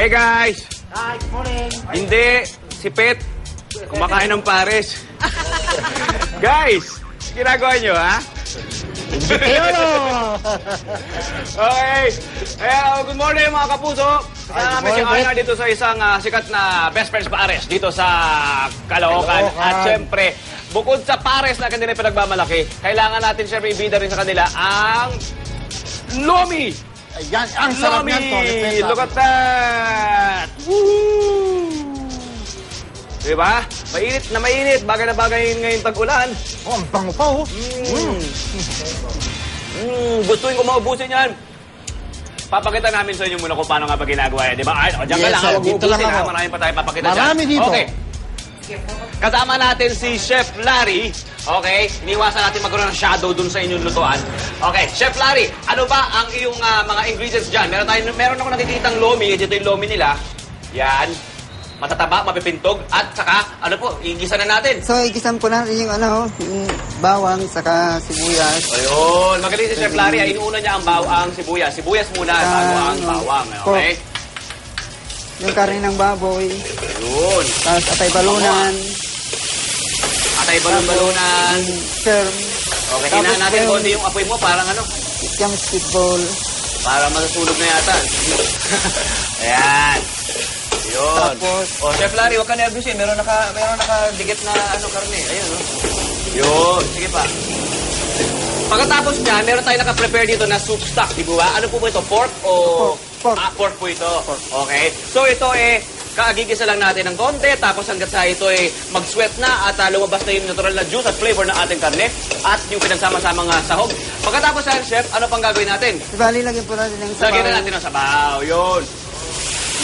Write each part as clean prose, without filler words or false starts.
Hey guys! Hi, good morning. Hindi, si Pet, kumakain ng pares. Guys, ginagawa nyo, ha? Okay. Good morning mga kapuso. Kasama namin si Arna dito sa isang sikat na Best Friends Pares dito sa Caloocan. At syempre, bukod sa pares na kanila pinagmamalaki, kailangan natin syempre ibida rin sa kanila ang Lomi! Ayan, ang sarap niyan, Tony. Look at that! Woo! Diba? Mainit na mainit. Bagay na bagay ngayon tag-ulan. Oh, ang bango pa, oh. Gustuin ko maubusin yan. Papakita namin sa inyo muna kung paano nga ba ginagawa yan. Diba? Ay, diyan ka lang. Huwag ubusin ha. Marami pa tayo papakita dyan. Marami dito. Okay. Kasama natin si Chef Larry. Okay? Iniwasan natin magkaroon ng shadow dun sa inyong lutuan. Okay, Chef Larry, ano ba ang iyong mga ingredients dyan? Meron ako nakikitang lomi. Dito yung lomi nila. Yan. Matataba, mapipintog. At saka, ano po, igisa na natin. So, igisan po natin yung yung bawang, saka sibuyas. Ayun. Magaling si Chef Larry. Inuuna niya ang bawang, sibuyas. Sibuyas muna, bago ang bawang. Okay? Yung karne ng baboy. Ayun. Tapos atay balunan. Atay balon-balunan. Serve. Okay, hinaan natin konti yung apoy mo. Parang ano? Yung spitball. Para masusunog na yata. Ayan. Yun. Tapos, Chef Larry, huwag ka nervousin. Meron nakadikit na karne. Ayun, no? Yun. Sige pa. Pagkatapos niya, meron tayo naka-prepare dito na soup stock, di ba? Ano po ito? Pork o... Pork. Pork po ito. Okay. So ito kaagigisa lang natin ng konti, tapos hanggat sa ito mag-sweat na at lumabas na yung natural na juice at flavor ng ating karne at yung pinagsama-samang sahog. Pagkatapos yan, Chef, ano pang gagawin natin? Ibali, lagyan po natin ng sabaw. Lagyan na natin ng sabaw. Yun.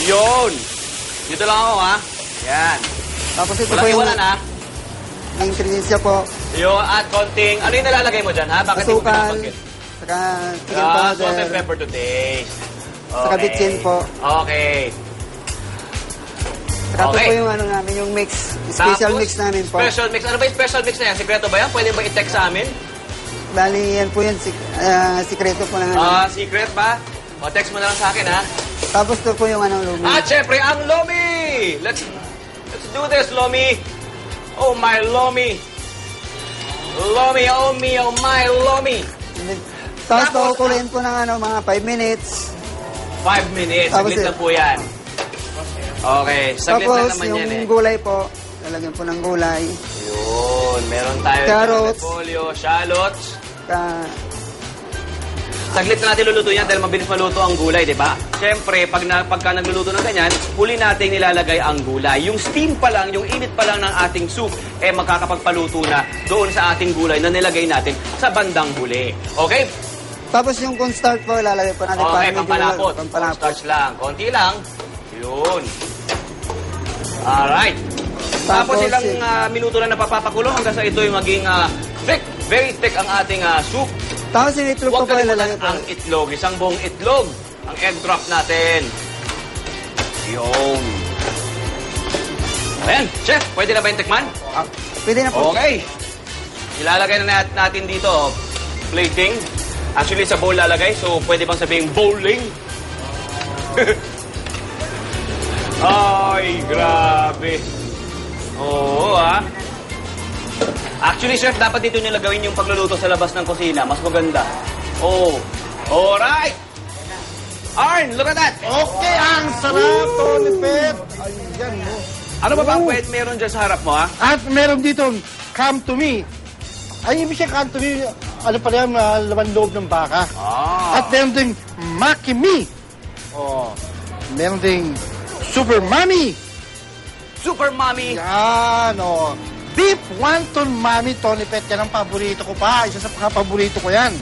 Yun. Dito lang ako, ha? Yan. Tapos ito po Walang yung iwanan, ha? ingredients niya po. Yun, at konting... Ano yung nalalagay mo dyan, ha? Bakit hindi mo Asukal. pinabanggit? Saka chicken powder. Salt and pepper to taste. Saka bitchin po. Okay. Saka ito po yung namin, yung mix. Special mix namin po. Special mix. Ano ba yung special mix na yan? Sikreto ba yan? Pwede ba i-text sa amin? Bali, yan po yan. Sikreto po na Secret ba? O, text mo na lang sa akin, ha? Tapos ito po yung lumi. At syempre, ang Lomi! Let's do this, Lomi! Oh, my Lomi! Lomi, oh me, oh my Lomi! Tapos pakukuloyin po ng mga 5 minutes. 5 minutes. Tapos Saglit na po yan. Okay, saglit Tapos na naman yan yung gulay po, lalagyan po ng gulay. Yun, meron tayo Carrots. repolyo, shallots. Saglit na natin luluto yan dahil mabilis maluto ang gulay, di ba? Siyempre, pagka nagluluto ng ganyan, huli natin nilalagay ang gulay. Yung steam pa lang, yung init pa lang ng ating soup, magkakapagpaluto na doon sa ating gulay na nilagay natin sa bandang huli. Okay? Tapos yung cornstarch po, ilalagay po natin. Okay, pampalapot. Pampalapot. Starch lang. Konti lang. Yun. Alright. Tapos ilang minuto na napapakulo hanggang sa ito yung maging thick, very thick ang ating soup. Tapos yung itlog po Huwag po ilalagay po. ang itlog, isang buong itlog. Ang egg drop natin. Yun. Ayan, Chef, pwede na ba yung tikman? Pwede na po. Okay. Ilalagay na natin dito, plating. Actually, sa bowl lalagay, so pwede bang sabihin bowling? Ay, grabe. Oo, Actually, Chef, dapat dito nila gawin yung pagluluto sa labas ng kusina. Mas maganda. Oh. Alright. Arn, look at that. Okay, ang sarap, Tony Pep. Ayan, mo. Ano ba bang pwede meron dyan sa harap mo, ha? At meron dito, come to me. Ay, ibig siya come to me, ano pa rin, laman loob ng baka. At meron ding Maki Me. Oh, meron ding Super Mommy. Super Mommy. Yan, oh. Beef wonton Mommy, Tony Pet. Yan ang paborito ko pa. Isa sa paborito ko yan.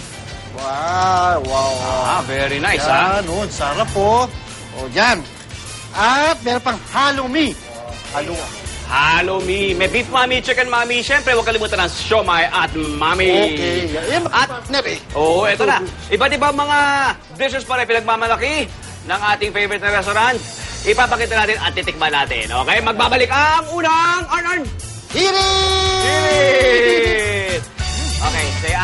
Wow, wow. Very nice, yan, oh, sarap po. O, yan. At meron pang Halo Me. Halo Me. May beef mommy, chicken mommy. Siyempre, huwag kalimutan ng siomai at mommy. Okay. Yan, At, ito na. Iba't ibang mga dishes pa rin pinagmamalaki ng ating favorite na restaurant. Ipapakita natin at titikman natin. Okay? Magbabalik ang unang Arn! Hirit! Hirit! Okay, say